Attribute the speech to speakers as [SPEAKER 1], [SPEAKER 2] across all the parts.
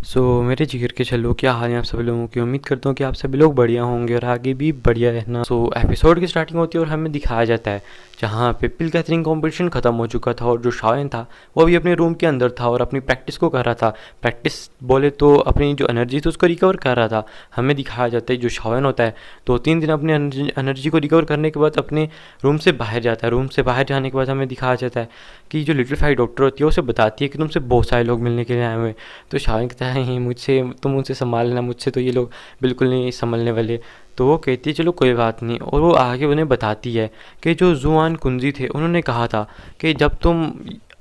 [SPEAKER 1] मेरे जिगर के छल्लों, क्या हाल है आप सभी लोगों की। उम्मीद करता हूँ कि आप सभी लोग बढ़िया होंगे और आगे भी बढ़िया रहना। एपिसोड की स्टार्टिंग होती है और हमें दिखाया जाता है जहाँ पे पिल कैथरिंग कंपटीशन खत्म हो चुका था और जो शायन था वो अभी अपने रूम के अंदर था और अपनी प्रैक्टिस को कर रहा था। प्रैक्टिस बोले तो अपनी जो एनर्जी थी उसको रिकवर कर रहा था। हमें दिखाया जाता है जो शायन होता है 2-3 दिन अपनी एनर्जी को रिकवर करने के बाद अपने रूम से बाहर जाता है। रूम से बाहर जाने के बाद हमें दिखाया जाता है कि जो लिटिल फाई डॉक्टर होती है उसे बताती है कि तुमसे बहुत सारे लोग मिलने के लिए आए हुए हैं। तो शायन कहता है ही मुझसे तुम उनसे संभाल लेना, मुझसे तो ये लोग बिल्कुल नहीं संभलने वाले। तो वो कहती है चलो कोई बात नहीं, और वो आगे उन्हें बताती है कि जो जुआन कुंजी थे उन्होंने कहा था कि जब तुम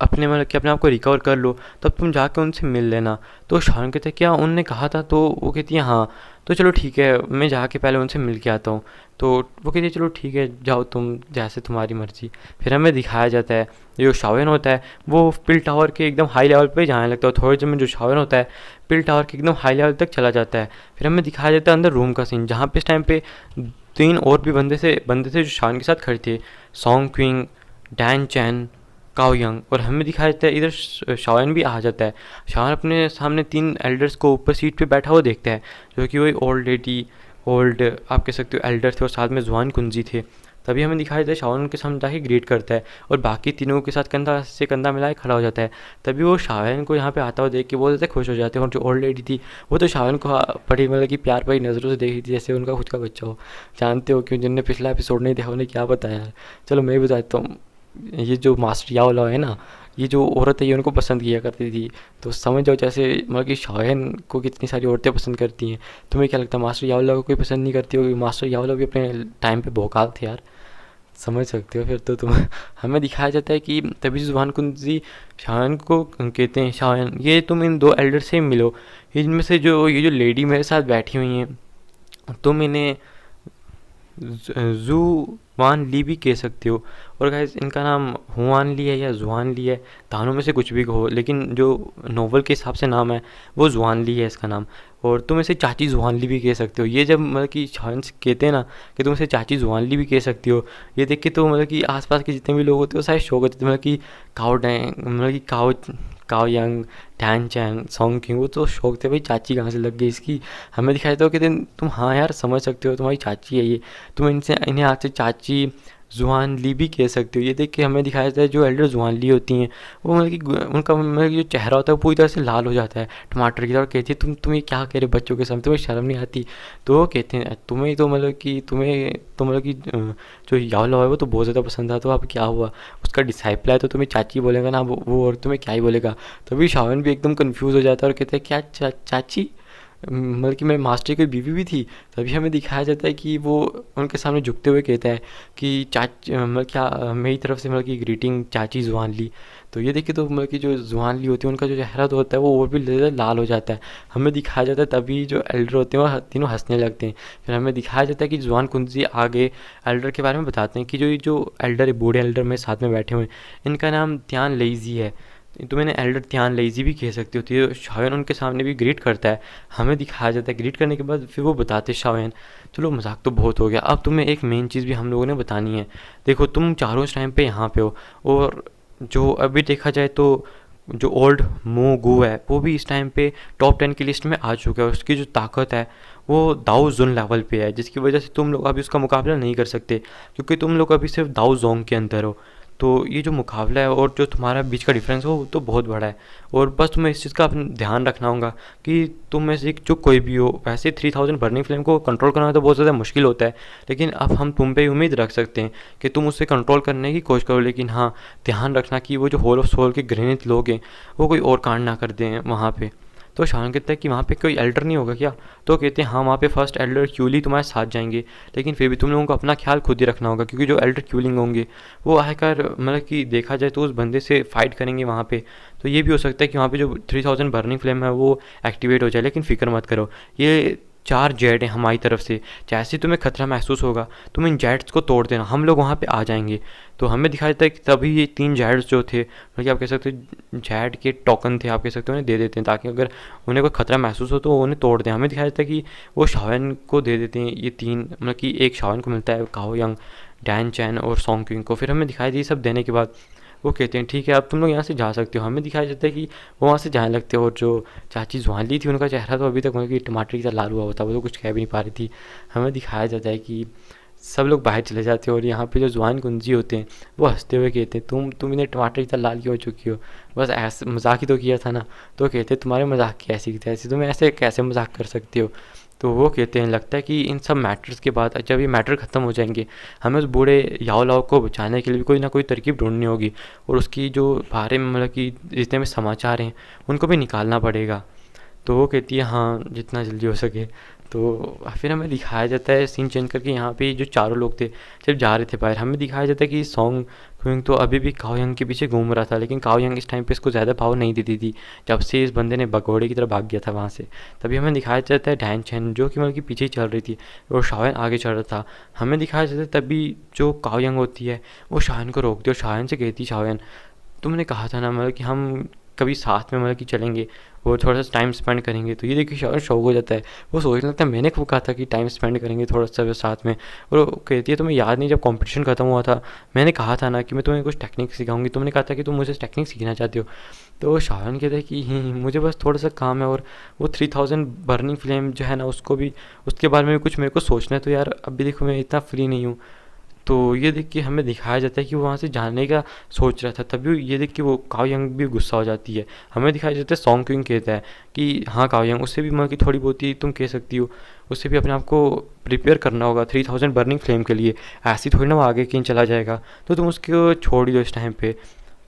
[SPEAKER 1] अपने मतलब कि अपने आप को रिकवर कर लो तब तुम जाके उनसे मिल लेना। तो शान कहते हैं क्या उनने कहा था, तो वो कहती है हाँ। तो चलो ठीक है, मैं जाके पहले उनसे मिल के आता हूँ। तो वो कहती है चलो ठीक है जाओ तुम, जैसे तुम्हारी मर्ज़ी। फिर हमें दिखाया जाता है जो शावन होता है वो पिल टावर के एकदम हाई लेवल पे जाने लगता है। थोड़ी देर में जो शावन होता है पिल टावर के एकदम हाई लेवल तक चला जाता है। फिर हमें दिखाया जाता है अंदर रूम का सीन, जहाँ पे इस टाइम पे 3 और भी बंदे थे जो शान के साथ खड़े थे। सॉन्ग क्विंग, डैन चैन, काओ यंग। और हमें दिखाया जाता है इधर शावन भी आ जाता है। शावन अपने सामने 3 एल्डर्स को ऊपर सीट पे बैठा हुआ देखता है, जो कि वही ओल्ड लेडी, ओल्ड आप कह सकते हो एल्डर थे और साथ में जुआन कुंजी थे। तभी हमें दिखाया जाता है शावन उनके सामने जाके ग्रीट करता है और बाकी तीनों के साथ कंधा से कंधा मिलाए खड़ा हो जाता है। तभी वो शावन को यहाँ पे आता हुआ देख के बहुत ज़्यादा खुश हो जाते हैं। और जो ओल्ड लेडी थी वो तो शावन को बड़ी मतलब कि प्यार भरी नज़रों से देख रही थी जैसे उनका खुद का बच्चा हो। जानते हो क्यों, जिनने पिछला एपिसोड नहीं देखा उन्हें क्या बताया। चलो मैं भी बताता हूँ। ये जो मास्टर याओ है ना, ये जो औरत है ये उनको पसंद किया करती थी। तो समझ जाओ जैसे मतलब कि शायन को कितनी सारी औरतें पसंद करती हैं। तुम्हें क्या लगता है मास्टर यावला को कोई पसंद नहीं करती होगी? मास्टर यावला भी अपने टाइम पे भौकाल थे यार, समझ सकते हो फिर तो तुम। हमें दिखाया जाता है कि तभी जुबान कुंजी शायन को कहते हैं शायन ये तुम इन 2 एल्डर से मिलो। इनमें से जो ये जो लेडी मेरे साथ बैठी हुई हैं तुम इन्हें जू वान ली भी कह सकते हो। और गाइस इनका नाम हुआन ली है या जुआन ली है, दोनों में से कुछ भी कहो, लेकिन जो नोवेल के हिसाब से नाम है वो जुआन ली है इसका नाम। और तुम इसे चाची जुआन ली भी कह सकते हो। ये जब मतलब कि शायंस कहते हैं ना कि तुम इसे चाची जुआन ली भी कह सकती हो, ये देख के तो मतलब कि आसपास के जितने भी लोग होते हैं वो सारे शौक होते थे। मतलब कि काओ डैंग मतलब कि Kao Kao Young, Tan Chang, Song King, वो तो शौक थे भाई चाची कहाँ से लग गई इसकी। हमें दिखाया था कि तुम हाँ यार समझ सकते हो तुम्हारी चाची है ये, तुम इन्हें आज से चाची जुआन ली भी कह सकते हो। ये देख के हमें दिखाया जाता है जो एल्डर जुआन ली होती हैं वो मतलब कि उनका मतलब कि जो चेहरा होता है वो पूरी तरह से लाल हो जाता है टमाटर की तरह। कहती है तुम ये क्या कह रहे बच्चों के सामने, तुम्हें शर्म नहीं आती? तो वो कहते हैं तुम्हें तो मतलब कि तुम्हें तो मतलब कि जो यावला है वो तो बहुत ज़्यादा पसंद था, तो अब क्या हुआ, उसका डिसाइपल है तो तुम्हें चाची बोलेगा ना, वो और तुम्हें क्या ही बोलेगा। तभी शावन भी एकदम कन्फ्यूज़ हो जाता है और कहते हैं क्या चाची, मतलब कि मेरे मास्टर की बीवी भी थी। तभी हमें दिखाया जाता है कि वो उनके सामने झुकते हुए कहता है कि मतलब क्या मेरी तरफ से मतलब कि ग्रीटिंग चाची जुआन ली। तो ये देखिए तो मतलब कि जो जुआन ली होती है उनका जो चेहरा तो होता है वो और भी ज़्यादा लाल हो जाता है। हमें दिखाया जाता है तभी जो एल्डर होते हैं वो तीनों हंसने लगते हैं। फिर हमें दिखाया जाता है कि जुआन कुंजी आगे एल्डर के बारे में बताते हैं कि जो एल्डर है, बूढ़े एल्डर में साथ में बैठे हुए हैं, इनका नाम त्यान लेज़ी है। तो मैंने एल्डर त्यान लेज़ी भी कह सकती होती है। शायन उनके सामने भी ग्रीट करता है। हमें दिखाया जाता है ग्रीट करने के बाद फिर वो बताते शायन चलो मजाक तो बहुत हो गया, अब तुम्हें एक मेन चीज़ भी हम लोगों ने बतानी है। देखो तुम चारों इस टाइम पे यहाँ पे हो, और जो अभी देखा जाए तो जो ओल्ड मो गू है वो भी इस टाइम पे टॉप 10 की लिस्ट में आ चुका है। उसकी जो ताकत है वो दाऊ जुन लेवल पे है, जिसकी वजह से तुम लोग अभी उसका मुकाबला नहीं कर सकते क्योंकि तुम लोग अभी सिर्फ दाऊ जोंग के अंदर हो। तो ये जो मुकाबला है और जो तुम्हारा बीच का डिफरेंस हो वो तो बहुत बड़ा है। और बस तुम्हें इस चीज़ का अपना ध्यान रखना होगा कि तुम में से जो कोई भी हो, वैसे 3000 बर्निंग फ्लेम को कंट्रोल करना तो बहुत ज़्यादा मुश्किल होता है, लेकिन अब हम तुम पे उम्मीद रख सकते हैं कि तुम उससे कंट्रोल करने की कोशिश करो। लेकिन हाँ ध्यान रखना कि वो जो होल ऑफ सोल के घृणित लोग हैं वो कोई और कांड ना कर दें वहाँ पे। तो शान कहता है कि वहाँ पे कोई एल्डर नहीं होगा क्या? तो कहते हैं हाँ वहाँ पे फर्स्ट एल्डर क्यूली तुम्हारे साथ जाएंगे, लेकिन फिर भी तुम लोगों को अपना ख्याल खुद ही रखना होगा क्योंकि जो एल्डर क्यूलिंग होंगे वो आकर मतलब कि देखा जाए तो उस बंदे से फाइट करेंगे वहाँ पे। तो ये भी हो सकता है कि वहाँ पे जो 3000 बर्निंग फ्लेम है वो एक्टिवेट हो जाए, लेकिन फिक्र मत करो, ये 4 जेड हैं हमारी तरफ से। जैसे ही तुम्हें खतरा महसूस होगा तुम इन जेड्स को तोड़ देना, हम लोग वहाँ पे आ जाएंगे। तो हमें दिखाया जाता है कि तभी ये 3 जेड्स जो थे मतलब कि आप कह सकते हो जेड के टोकन थे, आप कह सकते हो उन्हें दे देते हैं ताकि अगर उन्हें कोई खतरा महसूस हो तो वो उन्हें तोड़ दें। हमें दिखाया जाता है कि वो शावन को दे देते हैं ये 3, मतलब कि एक शावन को मिलता है काओ यंग, डैन चैन और सॉन्ग क्विंग को। फिर हमें दिखाई दी सब देने के बाद वो कहते हैं ठीक है अब तुम लोग यहाँ से जा सकते हो। हमें दिखाया जाता है कि वो वहाँ से जाने लगते हैं और जो चाची जुआली थी उनका चेहरा तो अभी तक मतलब कि टमाटर की तरह लाल हुआ होता, वो तो कुछ कह भी नहीं पा रही थी। हमें दिखाया जाता है कि सब लोग बाहर चले जाते हैं और यहाँ पे जो जुआन कुंजी होते हैं वो हंसते हुए कहते हैं तुम इन्हें टमाटर की तरह लाल क्यों हो चुकी हो, बस ऐसे मजाक ही तो किया था ना। तो कहते हैं तुम्हारे मजाक की ऐसी की ऐसी, तुम ऐसे कैसे मजाक कर सकते हो। तो वो कहते हैं लगता है कि इन सब मैटर्स के बाद जब ये मैटर ख़त्म हो जाएंगे हमें उस बूढ़े याओ लाओ को बचाने के लिए भी कोई ना कोई तरकीब ढूंढनी होगी और उसकी जो बारे में मतलब कि जितने भी समाचार हैं उनको भी निकालना पड़ेगा। तो वो कहती है हाँ जितना जल्दी हो सके। तो फिर हमें दिखाया जाता है सीन चेंज करके यहाँ पे जो चारों लोग थे जब जा रहे थे बाहर, हमें दिखाया जाता है कि सॉन्ग क्विंग तो अभी भी काओ यंग के पीछे घूम रहा था, लेकिन काओ यंग इस टाइम पे इसको ज़्यादा पावर नहीं देती थी जब से इस बंदे ने भगोड़े की तरफ भाग गया था वहाँ से। तभी हमें दिखाया जाता है डैन चैन जो कि मतलब कि पीछे ही चल रही थी और शायन आगे चल रहा था। हमें दिखाया जाता है तभी जो काओ यंग होती है वो शायन को रोकती है और शायन से कहती शायन तुमने कहा था ना मतलब कि हम कभी साथ में मतलब कि चलेंगे और थोड़ा सा टाइम स्पेंड करेंगे। तो ये देखिए शायद शौक हो जाता है, वो सोचने लगता है मैंने खूब कहा था कि टाइम स्पेंड करेंगे थोड़ा सा साथ में। और वो कहती है तुम्हें याद नहीं जब कंपटीशन खत्म हुआ था मैंने कहा था ना कि मैं तुम्हें कुछ टेक्निक सिखाऊंगी, तुमने कहा था कि तुम मुझे टेक्निक सीखना चाहते हो। तो शायन कहता है कि मुझे बस थोड़ा सा काम है और वो 3000 बर्निंग फ्लेम जो है ना उसको भी उसके बारे में भी कुछ मेरे को सोचना है। तो यार अभी देखो मैं इतना फ्री नहीं हूँ। तो ये देख के हमें दिखाया जाता है कि वो वहाँ से जाने का सोच रहा था, तभी ये देख के वो काओ यंग भी गुस्सा हो जाती है। हमें दिखाया जाता है सॉन्ग क्विंग कहता है कि हाँ काओ यंग उससे भी मतलब कि थोड़ी बहुत ही तुम कह सकती हो, उससे भी अपने आप को प्रिपेयर करना होगा 3000 बर्निंग फ्लेम के लिए, ऐसी थोड़ी ना वो आगे कहीं चला जाएगा, तो तुम उसको छोड़ ही दो इस टाइम पे।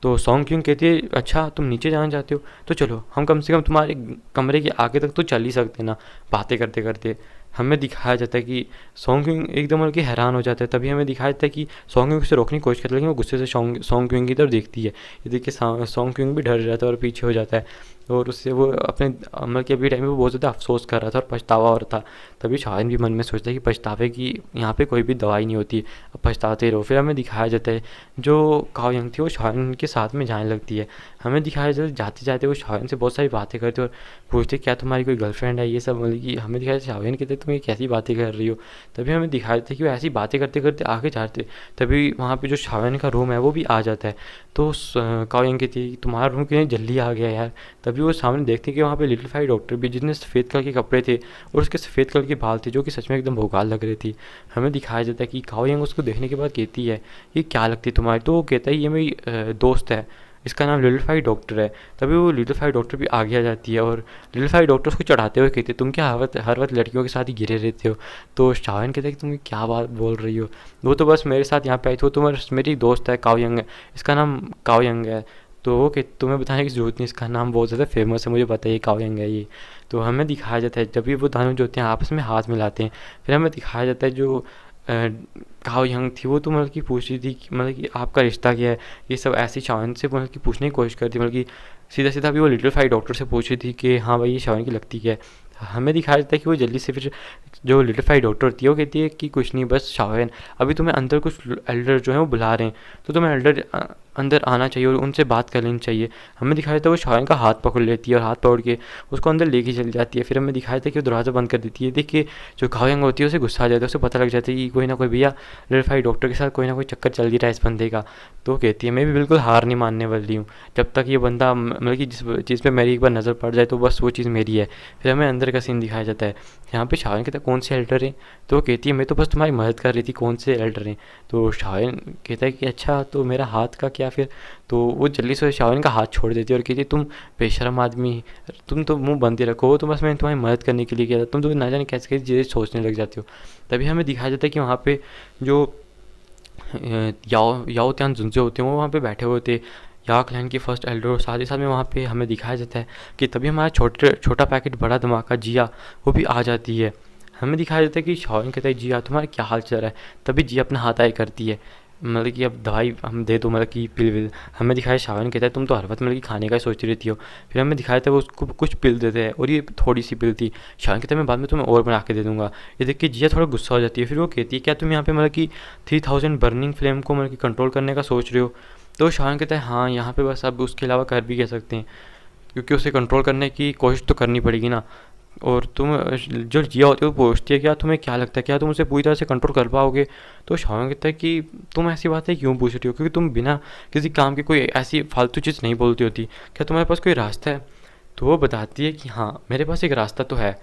[SPEAKER 1] तो सॉन्ग क्यों कहती है अच्छा तुम नीचे जाना चाहते हो तो चलो हम कम से कम तुम्हारे कमरे के आगे तक तो चल ही सकते ना बातें करते करते। हमें दिखाया जाता है कि सॉन्ग क्विंग एकदम मतलब कि हैरान हो जाता है। तभी हमें दिखाया जाता है कि सॉन्ग क्विंग उसे रोकने की कोशिश करती है लेकिन वो गुस्से से सॉन्ग क्विंग की तरफ देखती है। ये देखिए सॉन्ग क्विंग भी डर जाता है और पीछे हो जाता है और उससे वो अपने मतलब कि अभी टाइम में वो बहुत ज़्यादा अफसोस कर रहा था और पछतावा हो रहा था। तभी शायन भी मन में सोचता है कि पछतावे की यहाँ पे कोई भी दवाई नहीं होती, अब पछताते रहो। फिर हमें दिखाया जाता है जो काओ यंग थी वो शायन के साथ में जाने लगती है। हमें दिखाया जाता है जाते जाते वो शायन से बहुत सारी बातें करते और पूछते क्या तुम्हारी कोई गर्लफ्रेंड है ये सब, मतलब कि हमें दिखाया शायन कहते तुम ये कैसी बातें कर रही हो। तभी हमें दिखाया जाता है कि वो ऐसी बातें करते करते आगे जाते तभी वहाँ पे जो शायन का रूम है वो भी आ जाता है। तो काओ यंग कहती है तुम्हारा रूम कितनी जल्दी आ गया यार। तभी वो सामने देखते कि वहाँ पे लिटिल फाई डॉक्टर भी जिसने सफ़ेद कलर के कपड़े थे और उसके सफ़ेद कलर के बाल थे जो कि सच में एकदम भोकाल लग रही थी। हमें दिखाया जाता है कि काओ यंग उसको देखने के बाद कहती है ये क्या लगती है तुम्हारी, तो वो कहता है ये मेरी दोस्त है, इसका नाम लिटिल फाई डॉक्टर है। तभी वो लिटिल फाई डॉक्टर भी आगे आ जाती है और लिटिल फाई डॉक्टर उसको चढ़ाते हुए कहते तुम क्या हर वक्त लड़कियों के साथ ही घिरे रहते हो। तो शायन कहते हैं कि तुम क्या बात बोल रही हो, वो तो बस मेरे साथ यहाँ पे आई थी, तो मेरी दोस्त है काओ यंग है, इसका नाम काओ यंग है। तो वो कि तुम्हें बताने की ज़रूरत नहीं, इसका नाम बहुत ज़्यादा फेमस है, मुझे पता है ये काओ यंग है ये। तो हमें दिखाया जाता है जब भी वो दोनों जो होते हैं आपस में हाथ मिलाते हैं। फिर हमें दिखाया जाता है जो काओ यंग थी वो तो मतलब कि पूछ रही थी कि मतलब कि आपका रिश्ता क्या है, ये सब ऐसी शायन से मतलब कि पूछने की कोशिश करती मतलब कि सीधा सीधा भी वो लिटिल फाई डॉक्टर से पूछ रही थी कि हाँ भाई ये शायन की लगती क्या है। हमें दिखाया जाता है कि वो जल्दी से फिर जो लिटिल फाई डॉक्टर होती है वो कहती है कि कुछ नहीं बस शायन अभी तुम्हें अंदर कुछ एल्डर जो है वो बुला रहे हैं, तो तुम्हें एल्डर अंदर आना चाहिए और उनसे बात कर लेनी चाहिए। हमें दिखाया था वो शायन का हाथ पकड़ लेती है और हाथ पकड़ के उसको अंदर लेके चली जाती है। फिर हमें दिखाया था कि वो दरवाज़ा बंद कर देती है। देखिए जो काओ यंग होती है उसे गुस्सा आ जाता है, उसे पता लग जाता है कि कोई ना कोई भैया लिटिल फाई डॉक्टर के साथ कोई ना कोई चक्कर चल ही रहा है इस बंदे का। तो कहती है मैं भी बिल्कुल हार नहीं मानने वाली हूँ जब तक ये बंदा मतलब कि जिस चीज़ पर मेरी एक बार नज़र पड़ जाए तो बस वो चीज़ मेरी है। फिर हमें अंदर का सीन दिखाया जाता है, यहाँ पे शायन कहता है कौन से एल्डर हैं, तो वो कहती है मैं तो बस तुम्हारी मदद कर रही थी, कौन से एल्डर हैं। तो शायन कहता है कि अच्छा तो मेरा हाथ का क्या फिर। तो वो जल्दी से शायन का हाथ छोड़ देती है और कहती है तुम बेशरम आदमी, तुम तो मुंह बंद ही रखो, तो बस मैंने तुम्हारी मदद करने के लिए किया था, तुम तो ना जाने कैसे कैसी चीज़ें सोचने लग जाती हो। तभी हमें दिखाया जाता है कि वहाँ पे जो याओ याओ त्यान जुनजे होते हैं वो वहाँ पे बैठे हुए थे, याओ क्लैन की फर्स्ट एल्डर, और साथ ही साथ में वहाँ पे हमें दिखाया जाता है कि तभी हमारा छोटा पैकेट बड़ा धमाका जिया वो भी आ जाती है। हमें दिखाया जाता है कि शाओन कहता है जिया तुम्हारा क्या हाल चल रहा है। तभी जिया अपना हाथ आए करती है मतलब कि अब दवाई हम दे दो मतलब कि पिल विल। हमें दिखाया शाओन कहता है तुम तो हर वक्त मतलब कि खाने का ही सोचती रहती हो। फिर हमें दिखाया था वो उसको कुछ पिल देते हैं और ये थोड़ी सी पिल थी। शाओन कहता है मैं बाद में तुम्हें और बना के दे दूँगा। ये देख के जिया थोड़ा गुस्सा हो जाती है। फिर वो कहती है क्या तुम यहाँ पे मतलब कि 3000 बर्निंग फ्लेम को मतलब कि कंट्रोल करने का सोच रहे हो। तो शाओन कहता है हाँ यहाँ पे बस अब उसके अलावा कर भी कह सकते हैं क्योंकि उसे कंट्रोल करने की कोशिश तो करनी पड़ेगी ना। और तुम जो जिया होती है वो पूछती है क्या तुम्हें क्या लगता है, क्या तुम उसे पूरी तरह से कंट्रोल कर पाओगे। तो शाओन कहता है कि तुम ऐसी बातें क्यों पूछ रही हो, क्योंकि तुम बिना किसी काम के कोई ऐसी फालतू चीज़ नहीं बोलती होती, क्या तुम्हारे पास कोई रास्ता है। तो वो बताती है कि हाँ मेरे पास एक रास्ता तो है।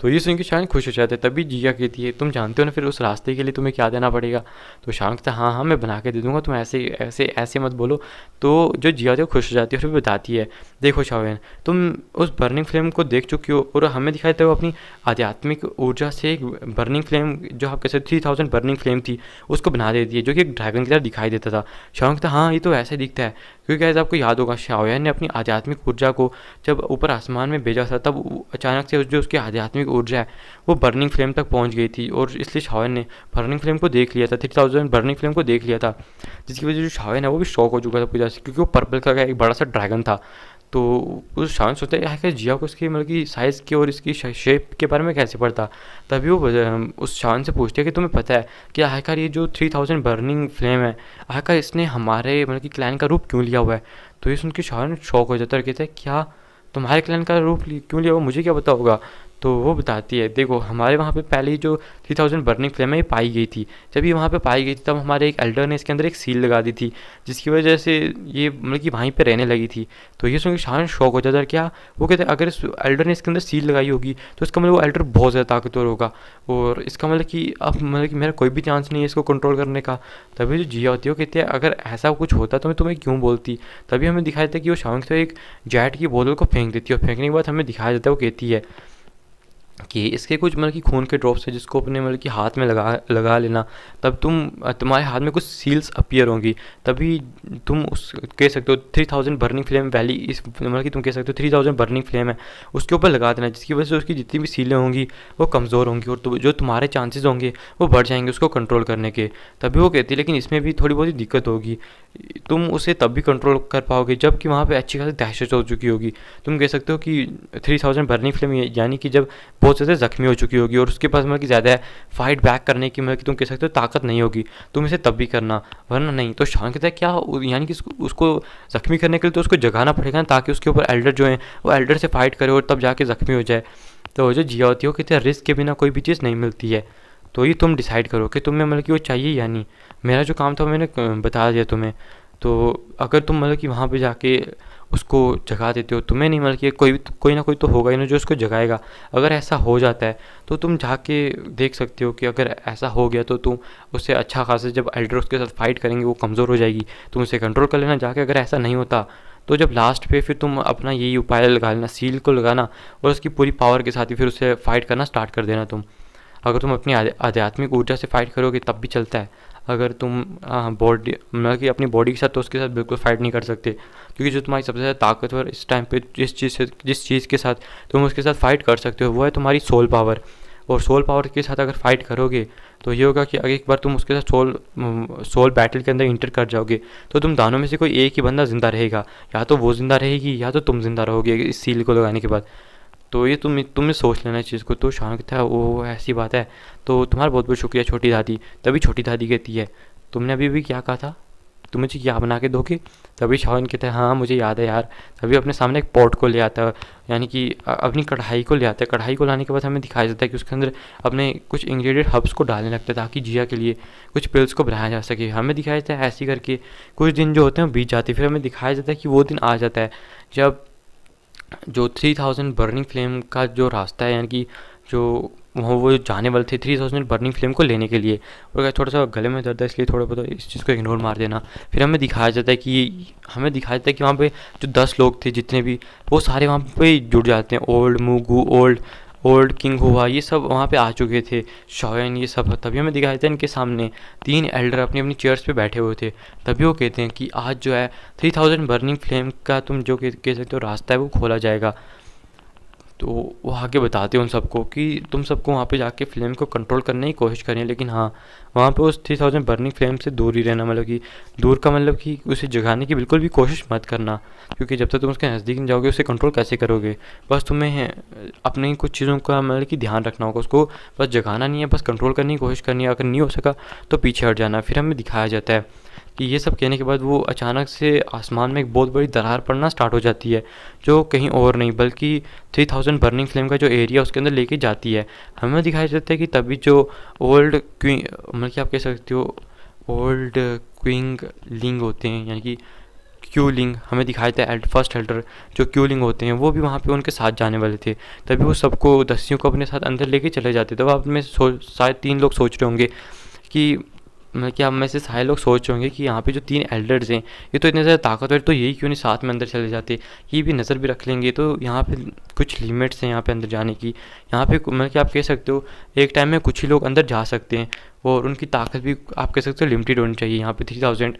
[SPEAKER 1] तो ये सुन के शान खुश हो जाते हैं। तभी जिया कहती है तुम जानते हो ना फिर उस रास्ते के लिए तुम्हें क्या देना पड़ेगा। तो शान कहता है हाँ हाँ मैं बना के दे दूंगा, तुम ऐसे ऐसे ऐसे मत बोलो। तो जो जिया होती है वो खुश हो जाती है, फिर बताती है देखो शाओन तुम उस बर्निंग फ्लेम को देख चुकी हो और हमें दिखाई देता है वो अपनी आध्यात्मिक ऊर्जा से एक बर्निंग फ्लेम जो आप कैसे 3000 बर्निंग फ्लेम थी उसको बना देती है, जो कि एक ड्रैगन की तरह दिखाई देता था। शाओन कहता हाँ ये तो ऐसे दिखता है, क्योंकि गाइस आपको याद होगा शाओन ने अपनी आध्यात्मिक ऊर्जा को जब ऊपर आसमान में भेजा था तब अचानक से जो उसकी आध्यात्मिक ऊर्जा है वो बर्निंग फ्लेम तक पहुंच गई थी, और इसलिए शाओन ने बर्निंग फ्लेम को देख लिया था, 3000 बर्निंग फ्लेम को देख लिया था, जिसकी वजह से जो शाओन है वो भी शॉक हो चुका था पूरी तरह से, क्योंकि वो पर्पल कलर का एक बड़ा सा ड्रैगन था। तो उस शाओन सोचता है कि जिया को उसकी मतलब कि साइज़ की और इसकी शेप के बारे में कैसे पड़ता। तभी वो उस शाओन से पूछती है कि तुम्हें पता है कि आखिरकार ये जो 3000 बर्निंग फ्लेम है आखिरकार इसने हमारे मतलब कि क्लैन का रूप क्यों लिया हुआ है। तो ये सुन के शाओन शॉक हो जाता है और कहता है क्या तुम्हारे क्लैन का रूप क्यों लिया हुआ, मुझे क्या पता होगा। तो वो बताती है देखो हमारे वहाँ पे पहले ही जो 3000 बर्निंग फ्लेम है ये पाई गई थी, जब ये वहाँ पे पाई गई थी तब हमारे एक एल्डर ने इसके अंदर एक सील लगा दी थी, जिसकी वजह से ये मतलब कि वहीं पे रहने लगी थी। तो ये सुन के शान शौक हो जाता है क्या, वो कहते हैं अगर इस एल्डर ने इसके अंदर सील लगाई होगी तो इसका मतलब वो एल्डर बहुत ज़्यादा ताकतवर होगा, और इसका मतलब कि अब मतलब कि मेरा कोई भी चांस नहीं है इसको कंट्रोल करने का। तभी जो जिया होती है वो कहती है अगर ऐसा कुछ होता तो मैं तुम्हें क्यों बोलती। तभी हमें दिखाया था कि वो शान तो एक जेट की बोतल को फेंक देती है, और फेंकने के बाद हमें दिखाया जाता है वो कहती है कि इसके कुछ मतलब कि खून के ड्रॉप्स है जिसको अपने मतलब कि हाथ में लगा लगा लेना, तब तुम्हारे हाथ में कुछ सील्स अपीयर होंगी, तभी तुम उस कह सकते हो 3000 बर्निंग फ्लेम वैली इस मतलब कि तुम कह सकते हो 3000 बर्निंग फ्लेम है उसके ऊपर लगा देना, जिसकी वजह से उसकी जितनी भी सीलें होंगी वो कमज़ोर होंगी और जो तुम्हारे चांसेस होंगे वो बढ़ जाएंगे उसको कंट्रोल करने के। तभी वो कहती है लेकिन इसमें भी थोड़ी बहुत ही दिक्कत होगी, तुम उसे तब भी कंट्रोल कर पाओगे जब कि वहाँ पे अच्छी खासी दहशत हो चुकी होगी। तुम कह सकते हो कि 3000 बर्निंग फ्लेम यानी कि जब बहुत ज़्यादा ज़ख्मी हो चुकी होगी और उसके पास मतलब कि ज़्यादा फाइट बैक करने की मतलब कि तुम कह सकते हो ताकत नहीं होगी, तुम इसे तब भी करना वरना नहीं। तो शान कहता है क्या यानी कि उसको ज़ख्मी करने के लिए तो उसको जगाना पड़ेगा ना, ताकि उसके ऊपर एल्डर जो है वो एल्डर से फाइट करे और तब जाके ज़ख्मी हो जाए। तो जो जिया होती है वो कहते हैं रिस्क के बिना कोई भी चीज़ नहीं मिलती है, तो ये तुम डिसाइड करो कि तुम्हें मतलब कि वो चाहिए या नहीं। मेरा जो काम था मैंने बता दिया तुम्हें, तो अगर तुम मतलब कि वहाँ पे जाके उसको जगा देते हो, तुम्हें नहीं मतलब कि कोई ना कोई तो होगा ही ना जो उसको जगाएगा। अगर ऐसा हो जाता है तो तुम जाके देख सकते हो कि अगर ऐसा हो गया तो तुम उससे अच्छा खासा जब एल्डर उसके साथ फाइट करेंगे वो कमज़ोर हो जाएगी, तुम उसे कंट्रोल कर लेना जाके। अगर ऐसा नहीं होता तो जब लास्ट पे फिर तुम अपना यही उपाय लगा लेना, सील को लगाना और उसकी पूरी पावर के साथ ही फिर उससे फाइट करना स्टार्ट कर देना तुम। अगर तुम अपनी आध्यात्मिक ऊर्जा से फाइट करोगे तब भी चलता है, अगर तुम बॉडी मतलब कि अपनी बॉडी के साथ तो उसके साथ बिल्कुल फाइट नहीं कर सकते, क्योंकि जो तुम्हारी सबसे ज़्यादा ताकतवर इस टाइम पे जिस चीज़ के साथ तुम उसके साथ फाइट कर सकते हो वो है तुम्हारी सोल पावर। और सोल पावर के साथ अगर फाइट करोगे तो ये होगा कि अगर एक बार तुम उसके साथ सोल बैटल के अंदर इंटर कर जाओगे तो तुम दोनों में से कोई एक ही बंदा ज़िंदा रहेगा, या तो वो ज़िंदा रहेगी या तो तुम ज़िंदा रहोगे इस सील को लगाने के बाद। तो ये तुम्हें सोच लेना इस चीज़ को। तो शान कहता है वो ऐसी बात है, तो तुम्हारा बहुत बहुत शुक्रिया छोटी दादी। तभी छोटी दादी कहती है तुमने अभी भी क्या कहा था, तुम मुझे क्या बना के दोगे। तभी शान कहता है हाँ मुझे याद है यार। तभी अपने सामने एक पॉट को ले आता है, यानी कि अपनी कढ़ाई को ले आता है। कढ़ाई को लाने के बाद हमें दिखाया जाता है कि उसके अंदर अपने कुछ इंग्रेडिएंट हर्ब्स को डालने लगता है ताकि जिया के लिए कुछ पिल्स को बनाया जा सके। हमें दिखाया जाता है ऐसे करके कुछ दिन जो होते हैं बीत जाते हैं, फिर हमें दिखाया जाता है कि वो दिन आ जाता है जब जो 3000 बर्निंग फ्लेम का जो रास्ता है, यानी कि जो वो जाने वाले थे 3000 बर्निंग फ्लेम को लेने के लिए। और अगर थोड़ा सा गले में दर्द है इसलिए थोड़ा बहुत इस चीज़ को इग्नोर मार देना। फिर हमें दिखाया जाता है कि वहाँ पे जो 10 लोग थे जितने भी, वो सारे वहाँ पे जुड़ जाते हैं। ओल्ड मूगू, ओल्ड किंग हुआ, ये सब वहाँ पे आ चुके थे, शॉयन ये सब। तभी हमें दिखाया था इनके सामने 3 एल्डर अपनी अपनी चेयर्स पे बैठे हुए थे। तभी वो कहते हैं कि आज जो है 3000 बर्निंग फ्लेम का तुम जो कह सकते हो रास्ता है वो खोला जाएगा। तो वो आगे बताते हैं उन सबको कि तुम सबको वहाँ पे जाके फ्लेम को कंट्रोल करने की कोशिश करनी है, लेकिन हाँ वहाँ पे उस 3000 बर्निंग फ्लेम से दूर ही रहना, मतलब कि दूर का मतलब कि उसे जगाने की बिल्कुल भी कोशिश मत करना, क्योंकि जब तक तुम उसके नज़दीक नहीं जाओगे उसे कंट्रोल कैसे करोगे। बस तुम्हें अपने कुछ चीज़ों का मतलब कि ध्यान रखना होगा, उसको बस जगाना नहीं है, बस कंट्रोल करने की कोशिश करनी है। अगर नहीं हो सका तो पीछे हट जाना। फिर हमें दिखाया जाता है कि ये सब कहने के बाद वो अचानक से आसमान में एक बहुत बड़ी दरार पड़ना स्टार्ट हो जाती है, जो कहीं और नहीं बल्कि 3000 बर्निंग फ्लेम का जो एरिया उसके अंदर लेके जाती है। हमें दिखाई देता है कि तभी जो ओल्ड क्वीन, मतलब कि आप कह सकते हो ओल्ड क्विंग लिंग होते हैं, यानी कि क्यूलिंग, हमें दिखाया था फर्स्ट एल्डर जो क्यूलिंग होते हैं वो भी वहाँ पे उनके साथ जाने वाले थे। तभी वो सबको दस्युओं को अपने साथ अंदर लेके चले जाते। तब आप में शायद 3 लोग सोच रहे होंगे कि मतलब कि आप में से सारे लोग सोच रहे होंगे कि यहाँ पे जो 3 एल्डर्स हैं ये तो इतने ज़्यादा ताकतवर, तो यही क्यों नहीं साथ में अंदर चले जाते, ये भी नज़र भी रख लेंगे। तो यहाँ पे कुछ लिमिट्स हैं यहाँ पे अंदर जाने की। यहाँ पे मतलब कि आप कह सकते हो एक टाइम में कुछ ही लोग अंदर जा सकते हैं और उनकी ताकत भी आप कह सकते हो लिमिटेड होनी चाहिए यहाँ पे 3000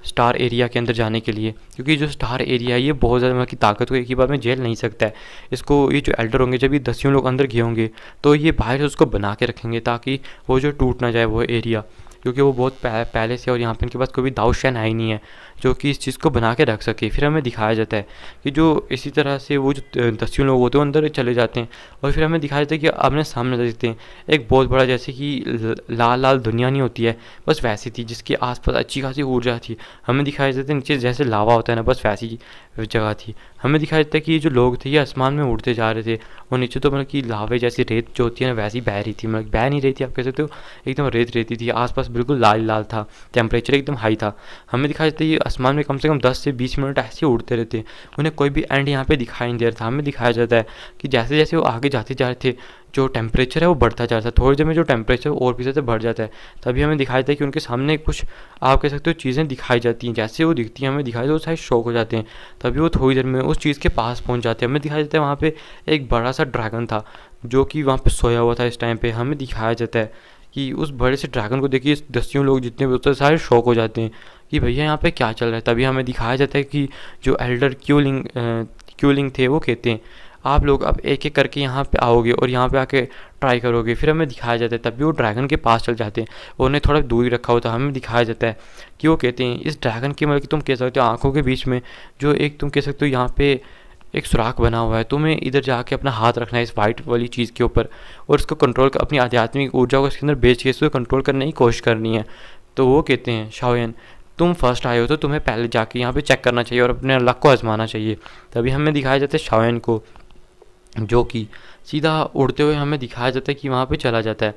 [SPEAKER 1] स्टार एरिया के अंदर जाने के लिए, क्योंकि जो स्टार एरिया है ये बहुत ज़्यादा मतलब की ताकत को एक ही बार में झेल नहीं सकता है। इसको ये जो एल्डर होंगे जब ये 10 लोग अंदर गए होंगे तो ये बाहर से उसको बना के रखेंगे ताकि वो जो टूट ना जाए वो एरिया, क्योंकि वो बहुत पहले से और यहाँ पे इनके पास कोई भी दाऊशान है ही नहीं है जो कि इस चीज़ को बना के रख सके। फिर हमें दिखाया जाता है कि जो इसी तरह से वो जो 10 लोग होते हैं अंदर चले जाते हैं और फिर हमें दिखाया जाता है कि अपने सामने देखते हैं एक बहुत बड़ा जैसे कि लाल लाल दुनिया नहीं होती है, बस वैसी थी जिसके आसपास अच्छी खासी ऊर्जा थी। हमें दिखाया जाता है नीचे जैसे लावा होता है ना, बस वैसी जगह थी। हमें दिखाया जाता है कि ये जो लोग थे ये आसमान में उड़ते जा रहे थे और नीचे तो मतलब कि लावे जैसी रेत जो होती है ना वैसी बह रही थी, मतलब बह नहीं रही थी आप कह सकते हो, एकदम रेत रेती थी, आसपास बिल्कुल लाल लाल था, टेम्परेचर एकदम हाई था। हमें दिखाया जाता है ये आसमान में कम से कम 10 से 20 मिनट ऐसे उड़ते रहते, उन्हें कोई भी एंड यहाँ पे दिखाई नहीं दे रहा था। हमें दिखाया जाता है कि जैसे जैसे वो आगे जाते जा रहे थे जो टेम्परेचर है वो बढ़ता जा रहा था, थोड़ी देर में जो टेम्परेचर और भी ज़्यादा बढ़ जाता है। तभी हमें दिखाई देता है कि उनके सामने कुछ आप कह सकते हो चीज़ें दिखाई जाती हैं, जैसे वो दिखती हैं हमें दिखाई देता है वो शायद शॉक हो जाते हैं। तभी वो थोड़ी देर में उस चीज़ के पास पहुंच जाते हैं। हमें दिखाई देता है वहाँ पे एक बड़ा सा ड्रैगन था जो कि वहाँ पे सोया हुआ था इस टाइम पे। हमें दिखाया जाता है कि उस बड़े से ड्रैगन को देखिए 10 लोग जितने भी होते हैं सारे शॉक हो जाते हैं कि भैया यहाँ पे क्या चल रहा है। तभी हमें दिखाया जाता है कि जो एल्डर क्यूलिंग थे वो कहते हैं आप लोग अब एक एक करके यहाँ पे आओगे और यहाँ पे आके ट्राई करोगे। फिर हमें दिखाया जाता है तभी वो ड्रैगन के पास चल जाते हैं और उन्हें थोड़ा दूर ही रखा होता है। हमें दिखाया जाता है कि वो कहते हैं इस ड्रैगन की मतलब कि तुम कह सकते हो आँखों के बीच में जो एक तुम कह सकते हो यहाँ पे एक सुराख बना हुआ है, तुम्हें इधर जाके अपना हाथ रखना है इस वाइट वाली चीज़ के ऊपर और इसको कंट्रोल कर अपनी आध्यात्मिक ऊर्जा को इसके अंदर बेच के इसको कंट्रोल करने की कोशिश करनी है। तो वो कहते हैं शाओयन तुम फर्स्ट आए हो तो तुम्हें पहले जाके यहाँ पे चेक करना चाहिए और अपने लक को आजमाना चाहिए। तभी हमें दिखाया जाता है शाओयन को जो कि सीधा उड़ते हुए हमें दिखाया जाता है कि वहाँ पे चला जाता है।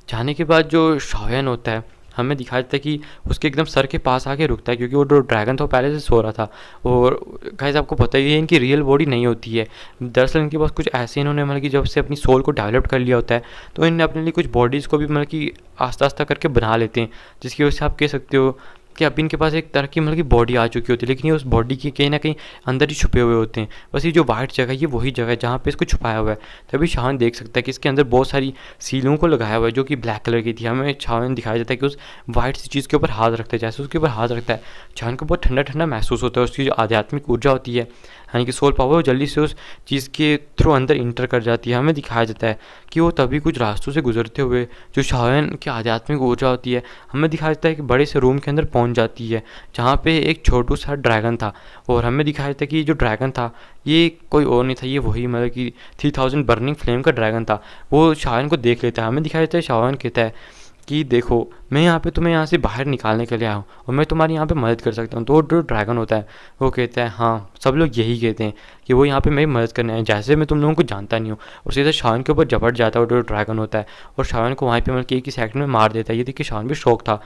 [SPEAKER 1] जाने के बाद जो शाओयन होता है हमें दिखाया जाता है कि उसके एकदम सर के पास आके रुकता है, क्योंकि वो जो ड्रैगन था वो पहले से सो रहा था। और गाइस आपको पता ही है इनकी रियल बॉडी नहीं होती है, दरअसल इनके पास कुछ ऐसे इन्होंने मतलब कि जब से अपनी सोल को डेवलप कर लिया होता है तो इन्होंने अपने लिए कुछ बॉडीज़ को भी मतलब कि आस्ता आस्ता करके बना लेते हैं, जिसकी वजह से आप कह सकते हो कि अब इनके पास एक तरह की मतलब कि बॉडी आ चुकी होती है, लेकिन ये उस बॉडी की कहीं ना कहीं अंदर ही छुपे हुए होते हैं। बस ये जो वाइट जगह है ये वही जगह है जहाँ पे इसको छुपाया हुआ है। तभी शावन देख सकता है कि इसके अंदर बहुत सारी सीलों को लगाया हुआ है जो कि ब्लैक कलर की थी। हमें शावन दिखाया जाता है कि उस वाइट सी चीज़ के ऊपर हाथ रखता है, जैसे उसके ऊपर हाथ रखता है शावन को बहुत ठंडा ठंडा महसूस होता है। उसकी जो आध्यात्मिक ऊर्जा होती है यानी कि सोल पावर वो जल्दी से उस चीज़ के थ्रू अंदर इंटर कर जाती है। हमें दिखाया जाता है कि वो तभी कुछ रास्तों से गुजरते हुए जो शावन की आध्यात्मिक ऊर्जा होती है हमें दिखाया जाता है कि बड़े से रूम के अंदर पहुंच जाती है जहाँ पे एक छोटू सा ड्रैगन था। और हमें दिखाया जाता है कि जो ड्रैगन था ये कोई और नहीं था, ये वही मतलब कि 3000 बर्निंग फ्लेम का ड्रैगन था। वो शावन को देख लेता है। हमें दिखाया जाता है शावन कहता है कि देखो मैं यहाँ पे तुम्हें यहाँ से बाहर निकालने के लिए आया हूँ और मैं तुम्हारी यहाँ पे मदद कर सकता हूँ। तो जो ड्रैगन होता है वो कहता है हाँ, सब लोग यही कहते हैं कि वो यहाँ पे मेरी मदद करने आए, जैसे मैं तुम लोगों को जानता नहीं हूँ। और सीधा शावन के ऊपर झपट जाता है जो ड्रैगन होता है और शावन को वहाँ पे मतलब कि एक ही सेकंड में मार देता है। ये देखिए शावन भी शौक था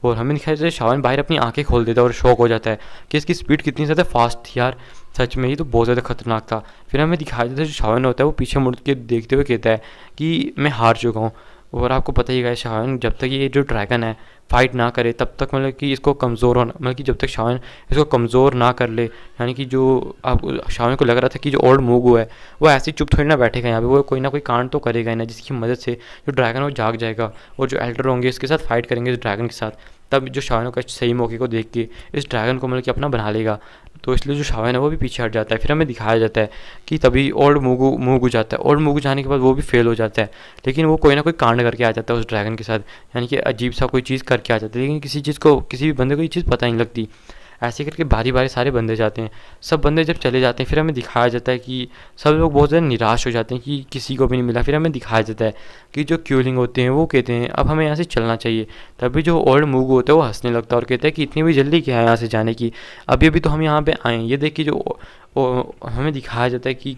[SPEAKER 1] और हमें दिखाया जाता है शावन बाहर अपनी आंखें खोल देता है और शौक हो जाता है कि इसकी स्पीड कितनी ज़्यादा फास्ट थी यार, सच में ही तो बहुत ज़्यादा खतरनाक था। फिर हमें दिखाया जाता है जो शावन होता है वो पीछे मुड़ के देखते हुए कहता है कि मैं हार चुका हूँ। और आपको पता ही है शावन जब तक ये जो ड्रैगन है फाइट ना करे तब तक मतलब कि इसको कमज़ोर होना, मतलब कि जब तक शावन इसको कमज़ोर ना कर ले, यानी कि जो आप शावन को लग रहा था कि जो ओल्ड मूगू है वो ऐसे ही चुप थोड़ी ना बैठेगा यहाँ पे, वो कोई ना कोई कांड तो करेगा ही ना जिसकी मदद से जो ड्रैगन वो जाग जाएगा और जो एल्डर होंगे इसके साथ फाइट करेंगे इस ड्रैगन के साथ। तब जो शावन का सही मौके को देख के इस ड्रैगन को मतलब कि अपना बना लेगा, तो इसलिए जो शावन है वो भी पीछे हट जाता है। फिर हमें दिखाया जाता है कि तभी ओल्ड मूगू जाता है। ओल्ड मूगू जाने के बाद वो भी फेल हो जाता है, लेकिन वो कोई ना कोई कांड करके आ जाता है उस ड्रैगन के साथ, यानी कि अजीब सा कोई चीज़ करके आ जाता है। लेकिन किसी चीज़ को किसी भी बंदे को ये चीज़ पता नहीं लगती। ऐसे करके बारी बारी सारे बंदे जाते हैं। सब बंदे जब चले जाते हैं फिर हमें दिखाया जाता है कि सब लोग बहुत ज़्यादा निराश हो जाते हैं कि किसी को भी नहीं मिला। फिर हमें दिखाया जाता है कि जो क्यूलिंग होते हैं वो कहते हैं अब हमें यहाँ से चलना चाहिए। तभी जो ओल्ड मूगू होता है वो हंसने लगता है और कहता है कि इतनी भी जल्दी क्या है यहाँ से जाने की, अभी अभी तो हम यहाँ पे आए हैं। ये देख के जो हमें दिखाया जाता है कि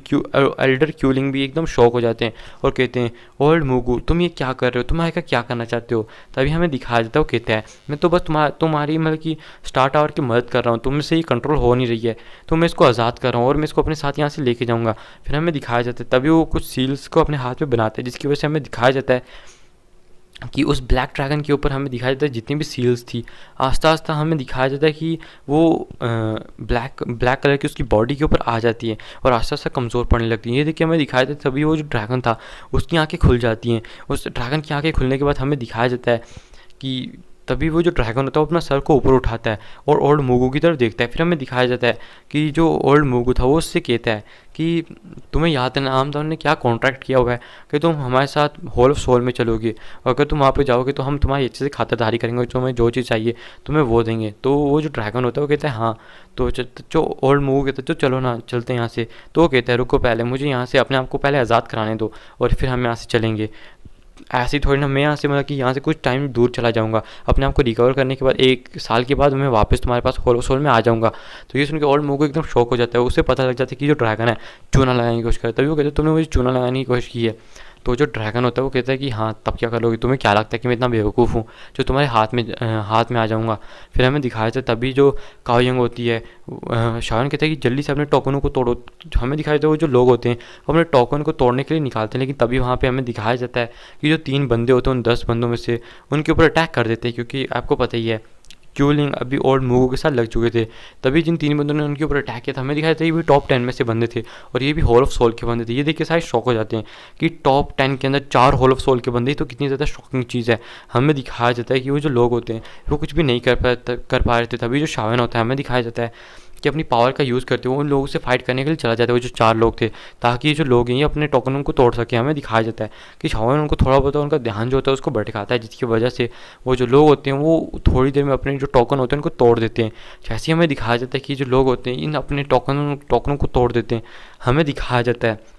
[SPEAKER 1] एल्डर क्यूलिंग भी एकदम शॉक हो जाते हैं और कहते हैं ओल्ड मूगू तुम ये क्या कर रहे हो, तुम आगे क्या करना चाहते हो। तभी हमें दिखाया जाता है वो कहता है मैं तो बस तुम्हारी मतलब कि स्टार टावर की मदद कर रहा हूँ, तुमसे ये कंट्रोल हो नहीं रही है तो मैं इसको आज़ाद कर रहा हूँ और मैं इसको अपने साथ यहाँ से लेके जाऊँगा। फिर हमें दिखाया जाता है तभी वो कुछ सील्स को अपने हाथ में बनाते हैं, जिसकी वजह से हमें दिखाया जाता है कि उस ब्लैक ड्रैगन के ऊपर हमें दिखाया जाता है जितनी भी सील्स थी आस्ता आस्ता हमें दिखाया जाता है कि वो ब्लैक ब्लैक कलर की उसकी बॉडी के ऊपर आ जाती है और आस्ता आस्ता कमज़ोर पड़ने लगती है। ये देखिए हमें दिखाया जाता है तभी वो जो ड्रैगन था उसकी आंखें खुल जाती हैं। उस ड्रैगन की आंखें खुलने के बाद हमें दिखाया जाता है कि तभी वो जो ड्रैगन होता है वो अपना सर को ऊपर उठाता है और ओल्ड मूगू की तरफ देखता है। फिर हमें दिखाया जाता है कि जो ओल्ड मूगू था वो उससे कहता है कि तुम्हें याद है ना आमदार ने क्या कॉन्ट्रैक्ट किया हुआ है कि तुम हमारे साथ होल ऑफ सोल में चलोगे और अगर तुम वहाँ पे जाओगे तो हम तुम्हारी अच्छे से खातिरदारी करेंगे, तुम्हें जो चीज़ चाहिए तुम्हें वो देंगे। तो वो जो ड्रैगन होता है वो कहता है हाँ। तो जो ओल्ड मूगू कहता है तो चलो ना चलते हैं यहाँ से। तो वो कहता है रुको पहले मुझे यहाँ से अपने आप को पहले आज़ाद कराने दो और फिर हम यहाँ से चलेंगे। ऐसे ही थोड़ी ना मैं यहाँ से मतलब कि यहाँ से कुछ टाइम दूर चला जाऊँगा, अपने आप को रिकवर करने के बाद 1 साल के बाद मैं वापस तुम्हारे पास होलो सोल में आ जाऊँगा। तो ये सुन के ओल्ड मूगू एकदम शॉक हो जाता है, उसे पता लग जाता है कि जो ड्रैगन है चूना लगाने की कोशिश करता है। तभी वो कहते हैं तुमने मुझे चूना लगाने की कोशिश की है। तो जो ड्रैगन होता है वो कहता है कि हाँ तब क्या करोगे, तुम्हें क्या लगता है कि मैं इतना बेवकूफ़ हूँ जो तुम्हारे हाथ में आ जाऊँगा। फिर हमें दिखाया जाता है तभी जो काओयंग होती है शाओन कहता है कि जल्दी से अपने टोकनों को तोड़ो। हमें दिखाया जाता है वो जो लोग होते हैं वो अपने टोकन को तोड़ने के लिए निकालते हैं, लेकिन तभी वहाँ पे हमें दिखाया जाता है कि जो 3 बंदे होते हैं उन 10 बंदों में से उनके ऊपर अटैक कर देते हैं, क्योंकि आपको पता ही है क्यूलिंग अभी ओल्ड मूगू के साथ लग चुके थे। तभी जिन 3 बंदों ने उनके ऊपर अटैक किया था हमें दिखाया था ये भी टॉप 10 में से बंदे थे और ये भी होल ऑफ सोल के बंदे थे। ये देख के सारे शॉक हो जाते हैं कि टॉप 10 के अंदर 4 होल ऑफ सोल के बंदे, तो कितनी ज़्यादा शॉकिंग चीज़ है। हमें दिखाया जाता है कि वो जो लोग होते हैं वो कुछ भी नहीं कर पा रहे थे। तभी जो शावन होता है हमें दिखाया जाता है कि अपनी पावर का यूज़ करते हुए उन लोगों से फाइट करने के लिए चला जाता है, वो जो 4 लोग थे, ताकि ये जो लोग हैं ये अपने टोकन को तोड़ सके। हमें दिखाया जाता है कि शावन उनको थोड़ा बहुत उनका ध्यान जो होता है उसको भटकाता है, जिसकी वजह से वो जो लोग होते हैं वो थोड़ी देर में अपने जो टोकन होते हैं उनको तोड़ देते हैं। जैसे ही हमें दिखाया जाता है कि जो लोग होते हैं इन अपने टोकनों को तोड़ देते हैं, हमें दिखाया जाता है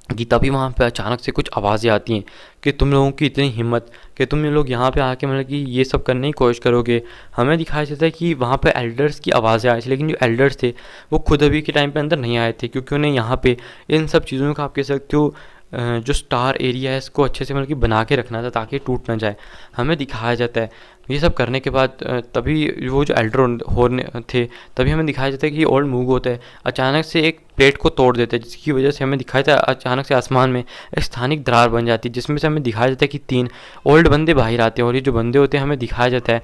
[SPEAKER 1] कि तभी वहाँ पे अचानक से कुछ आवाज़ें आती हैं कि तुम लोगों की इतनी हिम्मत कि तुम लोग यहाँ पे आके मतलब कि ये सब करने की कोशिश करोगे। हमें दिखाया जाता है कि वहाँ पे एल्डर्स की आवाज़ें आई थी, लेकिन जो एल्डर्स थे वो खुद अभी के टाइम पे अंदर नहीं आए थे, क्योंकि उन्हें यहाँ पे इन सब चीज़ों का आप कह सकते हो जो स्टार एरिया है इसको अच्छे से मतलब कि बना के रखना था ताकि टूट ना जाए। हमें दिखाया जाता है ये सब करने के बाद तभी वो जो एल्डर होने थे तभी हमें दिखाया जाता है कि ओल्ड मूगू होता है अचानक से एक प्लेट को तोड़ देता है, जिसकी वजह से हमें दिखाया जाता है अचानक से आसमान में एक स्थानिक दरार बन जाती है, जिसमें से हमें दिखाया जाता है कि 3 ओल्ड बंदे बाहर आते हैं और ये जो बंदे होते हैं हमें दिखाया जाता है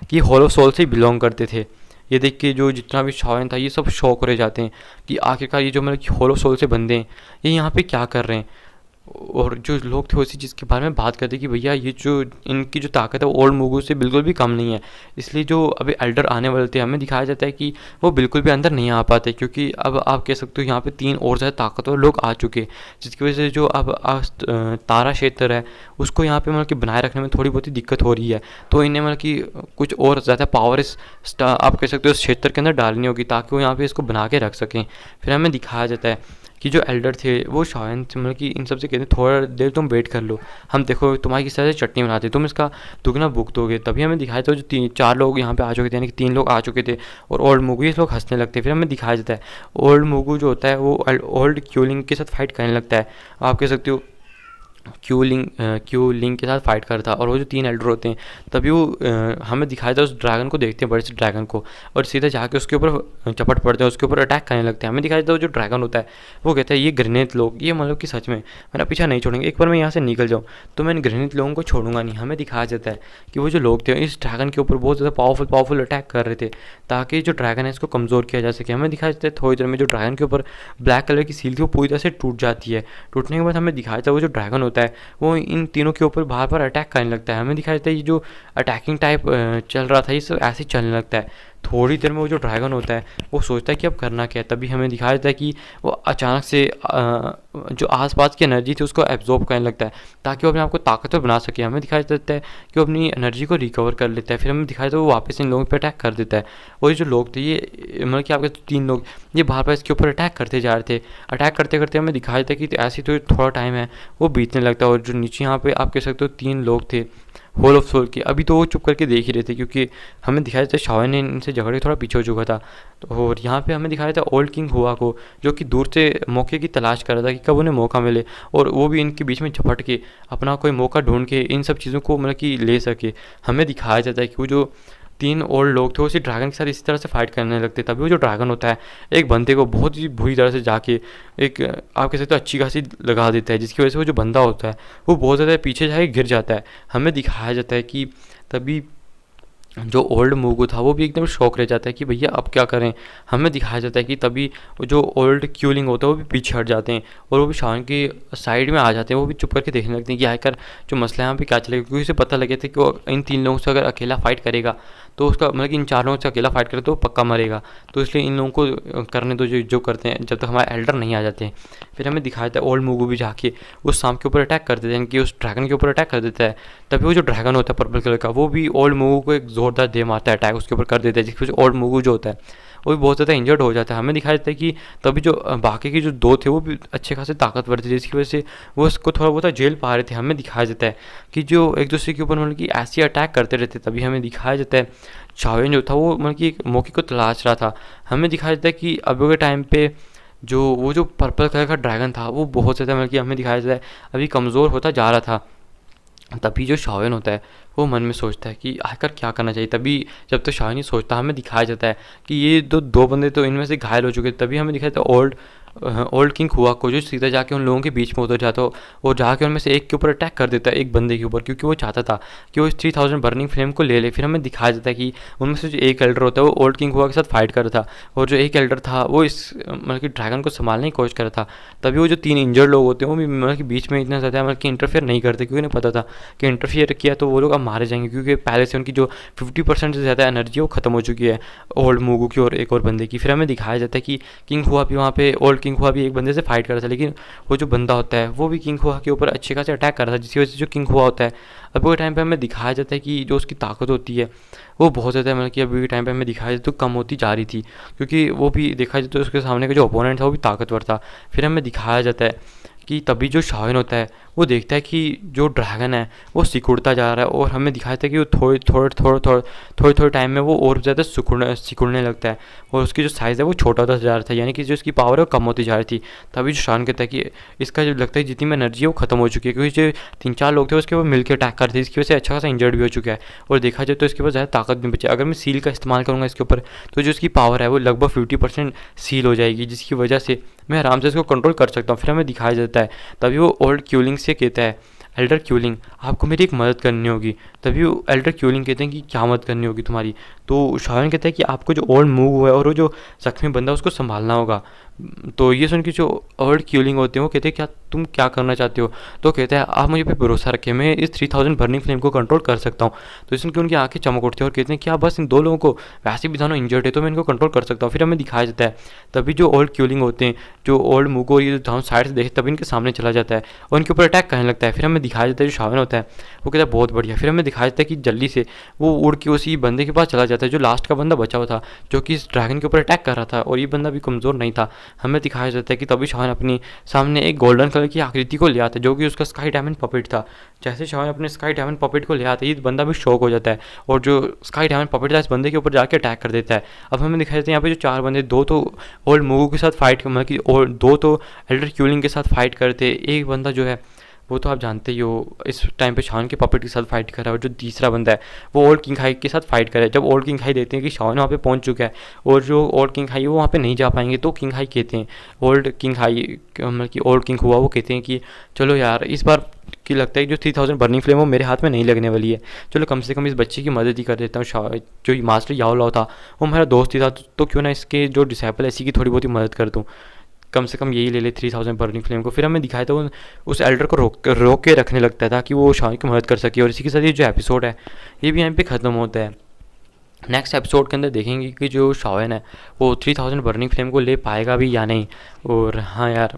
[SPEAKER 1] कि होलो सोल से बिलोंग करते थे। ये देख के जो जितना भी शावन था ये सब शौक हो रह जाते हैं कि आखिरकार ये जो मतलब कि होलो सोल से बंदे हैं ये यहाँ पे क्या कर रहे हैं। और जो लोग थे उसी चीज़ के बारे में बात करते कि भैया ये जो इनकी जो ताकत है वो ओल्ड मूगू से बिल्कुल भी कम नहीं है, इसलिए जो अभी एल्डर आने वाले थे हमें दिखाया जाता है कि वो बिल्कुल भी अंदर नहीं आ पाते, क्योंकि अब आप कह सकते हो यहाँ पे 3 और ज़्यादा ताकतवर लोग आ चुके, जिसकी वजह से जो अब तारा क्षेत्र है उसको यहाँ पे मतलब कि बनाए रखने में थोड़ी बहुत ही दिक्कत हो रही है। तो इन्हें मतलब कि कुछ और ज़्यादा पावर इस आप कह सकते हो इस क्षेत्र के अंदर डालनी होगी ताकि वो यहाँ पर इसको बना के रख सकें। फिर हमें दिखाया जाता है कि जो एल्डर थे वो शायन मतलब कि इन सब से कहते हैं थोड़ा देर तुम वेट कर लो, हम देखो तुम्हारी किस तरह से चटनी बनाते, तुम इसका दुगना भुगतोगे। तभी हमें दिखाया था जो 4 लोग यहाँ पे आ चुके थे, यानी कि 3 लोग आ चुके थे और ओल्ड मूगू ये लोग हंसने लगते हैं। फिर हमें दिखाया जाता है ओल्ड मूगू जो होता है वो ओल्ड क्यूलिंग के साथ फाइट करने लगता है। आप कह सकते हो क्यूलिंग के साथ फाइट करता और वो जो 3 एल्डर होते हैं तभी वो हमें दिखाया था उस ड्रैगन को देखते हैं, बड़े से ड्रैगन को, और सीधा जाके उसके ऊपर चपट पड़ते हैं, उसके ऊपर अटैक करने लगते हैं। हमें दिखाया था वो जो ड्रैगन होता है वो कहता है ये घृणित लोग, ये मतलब कि सच में मेरा पीछा नहीं छोड़ेंगे, एक बार मैं यहाँ से निकल जाऊँ तो मैं इन घृणित लोगों को छोड़ूंगा नहीं। हमें दिखाया जाता है कि वो जो लोग थे इस ड्रैगन के ऊपर बहुत ज़्यादा पावरफुल अटैक कर रहे थे ताकि जो ड्रैगन है इसको कमज़ोर किया जा सके। हमें दिखाया जाता है थोड़ी देर में जो ड्रैगन के ऊपर ब्लैक कलर की सील थी वो पूरी तरह से टूट जाती है। टूटने के बाद हमें दिखाया जाता है वो जो ड्रैगन होता है वो इन तीनों के ऊपर बार अटैक करने लगता है। हमें दिखाया जाता है ये जो अटैकिंग टाइप चल रहा था ये सब ऐसे ही चलने लगता है। थोड़ी देर में वो जो ड्रैगन होता है वो सोचता है कि अब करना क्या है। तभी हमें दिखाया जाता है कि वो अचानक से जो आसपास की एनर्जी थी उसको एब्जॉर्ब करने लगता है ताकि वो अपने आप को ताकतवर बना सके। हमें दिखाया जाता है कि वो अपनी एनर्जी को रिकवर कर लेता है। फिर हमें दिखाया जाता है वो वापस इन लोगों पर अटैक कर देता है। और ये जो लोग थे ये मतलब कि आपके 3 लोग ये बार बार इसके ऊपर अटैक करते जा रहे थे। अटैक करते करते हमें दिखाया जाता है कि ऐसी तो थोड़ा टाइम है वो बीतने लगता है। और जो नीचे यहाँ पे आप कह सकते हो 3 लोग थे होल ऑफ सोल के, अभी तो वो चुप करके देख ही रहे थे क्योंकि हमें दिखाया जाता है शाओ ने इनसे झगड़े थोड़ा पीछे हो चुका था। तो और यहाँ पे हमें दिखाया जाता है ओल्ड किंग हुआ को जो कि दूर से मौके की तलाश कर रहा था कि कब उन्हें मौका मिले और वो भी इनके बीच में झपट के अपना कोई मौका ढूंढ के इन सब चीज़ों को मतलब कि ले सके। हमें दिखाया जाता है कि वो जो 3 ओल्ड लोग थे उसी ड्रैगन के साथ इसी तरह से फाइट करने लगते। तभी वो जो ड्रैगन होता है एक बंदे को बहुत ही बुरी तरह से जाके एक आप कह सकते हो अच्छी खासी लगा देता है, जिसकी वजह से वो जो बंदा होता है वो बहुत ज़्यादा पीछे जाके गिर जाता है। हमें दिखाया जाता है कि तभी जो ओल्ड मूगू था वो भी एकदम शौक रह जाता है कि भैया अब क्या करें। हमें दिखाया जाता है कि तभी वो जो ओल्ड क्यूलिंग होता है वो भी पीछे हट जाते हैं और वो भी शान की साइड में आ जाते हैं। वो भी चुप करके देखने लगते हैं कि आखिर जो मसला यहाँ पे क्या चलेगा, क्योंकि उसे पता लगे थे कि वो इन 3 लोगों से अगर अकेला फाइट करेगा तो उसका मतलब कि इन 4 लोगों से अकेला फाइट करे तो वो पक्का मरेगा। तो इसलिए इन लोगों को करने दो जो करते हैं जब तक हमारे एल्डर नहीं आ जाते हैं। फिर हमें दिखाया था ओल्ड मूगू भी जाके उस सांप के ऊपर अटैक कर देते हैं कि उस ड्रैगन के ऊपर अटैक कर देता है। तभी वो जो ड्रैगन होता है पर्पल कलर का वो भी ओल्ड मूगू को एक जोरदार दे मारता है, अटैक उसके ऊपर कर देता है, जिसकी वजह से ओल्ड मूगू जो होता है वो भी बहुत ज़्यादा इंजर्ड हो जाता है। हमें दिखाया जाता है कि तभी जो बाकी के जो 2 थे वो भी अच्छे खासे ताकतवर थे, जिसकी वजह से वो उसको थोड़ा बहुत झेल पा रहे थे। हमें दिखाया जाता है कि जो एक दूसरे के ऊपर मतलब कि ऐसे अटैक करते रहते। तभी हमें दिखाया जाता है शाओ जो था वो मतलब कि एक मौके को तलाश रहा था। हमें दिखाया जाता है कि अभी के टाइम पे जो वो जो पर्पल कलर का ड्रैगन था वो बहुत ज़्यादा मतलब कि हमें दिखाया जाता है अभी कमज़ोर होता जा रहा था। तभी जो शाओन होता है वो मन में सोचता है कि आखिर क्या करना चाहिए। तभी जब तक शाओन नहीं सोचता हमें दिखाया जाता है कि ये 2 बंदे तो इनमें से घायल हो चुके थे। तभी हमें दिखाया जाता है ओल्ड किंग हुआ को जो सीधा जाके उन लोगों के बीच में उतर जाता हो और जाके उनमें से एक के ऊपर अटैक कर देता है, एक बंदे के ऊपर, क्योंकि वो चाहता था कि वो इस 3000 बर्निंग फ्लेम को ले ले। फिर हमें दिखाया जाता है कि उनमें से जो एक एल्डर होता है वो ओल्ड किंग हुआ के साथ फाइट कर रहा था और जो एक एल्डर था वो इस मतलब कि ड्रैगन को संभालने की कोशिश कर रहा था। तभी वो जो 3 इंजर्ड लोग होते हैं वो भी मतलब कि बीच में इतना ज़्यादा मतलब कि इंटरफेयर नहीं करते, क्योंकि उन्हें पता था कि इंटरफेयर किया तो वो लोग अब मारे जाएंगे, क्योंकि पहले से उनकी जो 50% से ज़्यादा एनर्जी है वो खत्म हो चुकी है ओल्ड मूगू की और एक और बंदे की। फिर हमें दिखाया जाता है कि किंग हुआ भी वहाँ पे ओल्ड किंग हुआ भी एक बंदे से फाइट कर रहा था, लेकिन वो जो बंदा होता है वो भी किंग हुआ के ऊपर अच्छे खासे अटैक कर रहा था, जिसकी वजह से जो किंग हुआ होता है अभी के टाइम पे हमें दिखाया जाता है कि जो उसकी ताकत होती है वो बहुत ज़्यादा मतलब कि अभी के टाइम पे हमें दिखाया जाता तो कम होती जा रही थी, क्योंकि वो भी देखा जाए तो उसके सामने का जो ओपोनेंट था वो भी ताकतवर था। फिर हमें दिखाया जाता है कि तभी जो शाओन होता है वो देखता है कि जो ड्रैगन है वो सिकुड़ता जा रहा है और हमें दिखाया था कि वो थोड़े टाइम में वो और ज़्यादा सिकुड़ने लगता है और उसकी जो साइज़ है वो छोटा होता जा रहा था, यानी कि जो उसकी पावर है वो कम होती जा रही थी। तभी जो शान कहता है कि इसका जो लगता है जितनी में एनर्जी है वो खत्म हो चुकी है, क्योंकि जो 3-4 लोग थे उसके वो मिलकर अटैक कर थे, इसकी वजह से अच्छा खासा इंजर्ड भी हो चुका है और देखा जाए तो इसके पास ज़्यादा ताकत नहीं बची। अगर मैं सील का इस्तेमाल करूँगा इसके ऊपर तो जो इसकी पावर है वो लगभग 50% सील हो जाएगी, जिसकी वजह से मैं आराम से इसको कंट्रोल कर सकता हूँ। फिर हमें दिखाया जाता है तभी वो ओल्ड क्यूलिंग से कहता है एल्डर क्यूलिंग आपको मेरी एक मदद करनी होगी। तभी वो एल्डर क्यूलिंग कहते हैं कि क्या मदद करनी होगी तुम्हारी। तो शाओन कहता है कि आपको जो ओल्ड मूव है और वो जो जख्मी बंदा उसको संभालना होगा। तो ये सुन के जो ओल्ड क्यूलिंग होते हैं वो कहते हैं क्या तुम क्या करना चाहते हो। तो कहता है आप मुझे पे भरोसा रखें, मैं इस 3000 बर्निंग फ्लेम को कंट्रोल कर सकता हूँ। तो इसलिए उनकी आंखें चमक उठती है और कहते हैं कि आप बस इन 2 लोगों को वैसे भी दोनों इंजर्ड है तो मैं इनको कंट्रोल कर सकता हूँ। फिर हमें दिखाया जाता है तभी जो ओल्ड क्यूलिंग होते हैं जो ओल्ड मूगो ये जो साइड से देखे तभी इनके सामने चला जाता है और उनके ऊपर अटैक करने लगता है। फिर हमें दिखाया जाता है जो शाओन होता है वो कहता है बहुत बढ़िया। फिर हमें दिखाया जाता है कि जल्दी से वो उड़ के उसी बंदे के पास चला जाता है जो लास्ट का बंदा बचा हुआ था जो कि इस ड्रैगन के ऊपर अटैक कर रहा था और ये बंदा भी कमज़ोर नहीं था। हमें दिखाया जाता है कि तभी शाओन अपनी सामने एक गोल्डन कलर की आकृति को ले आता है जो कि उसका स्काई डायमंड पपेट था। जैसे शाओन अपने स्काई डायमंड पपेट को ले आता है ये बंदा भी शॉक हो जाता है और जो स्काई डायमंड पपेट था इस बंदे के ऊपर जाके अटैक कर देता है। अब हमें दिखाया जाता है यहाँ पे जो 4 बंदे 2 तो ओल्ड मूगो के साथ फाइट मतलब कि 2 तो एल्डर क्यूलिंग के साथ फाइट करते, एक बंदा जो है वो तो आप जानते ही हो इस टाइम पे शाओन के पपेट के साथ फाइट कर रहा है और जो तीसरा बंदा है वो ओल्ड किंग हाई के साथ फाइट कर रहा है। जब ओल्ड किंग हाई देखते हैं कि शाओन वहाँ पे पहुँच चुका है और जो ओल्ड किंग हाई है वो वहाँ पे नहीं जा पाएंगे तो किंग हाई कहते हैं ओल्ड किंग हाई मतलब कि ओल्ड किंग हुआ वो कहते हैं कि चलो यार इस बार कि लगता है जो 3000 बर्निंग फ्लेम वो मेरे हाथ में नहीं लगने वाली है, चलो कम से कम इस बच्चे की मदद ही कर देता हूँ। जो मास्टर याओ लाओ था वो मेरा दोस्त ही था तो क्यों ना इसके जो डिसाइपल है इसी की थोड़ी बहुत ही मदद कर दूँ, कम से कम यही ले ले 3000 बर्निंग फ्लेम को। फिर हमें दिखाया था वो उस एल्डर को रोक के रखने लगता था कि वो शाओन की मदद कर सके और इसी के साथ ये जो एपिसोड है ये भी यहाँ पे ख़त्म होता है। नेक्स्ट एपिसोड के अंदर देखेंगे कि जो शाओन है वो 3000 बर्निंग फ्लेम को ले पाएगा भी या नहीं। और हाँ यार,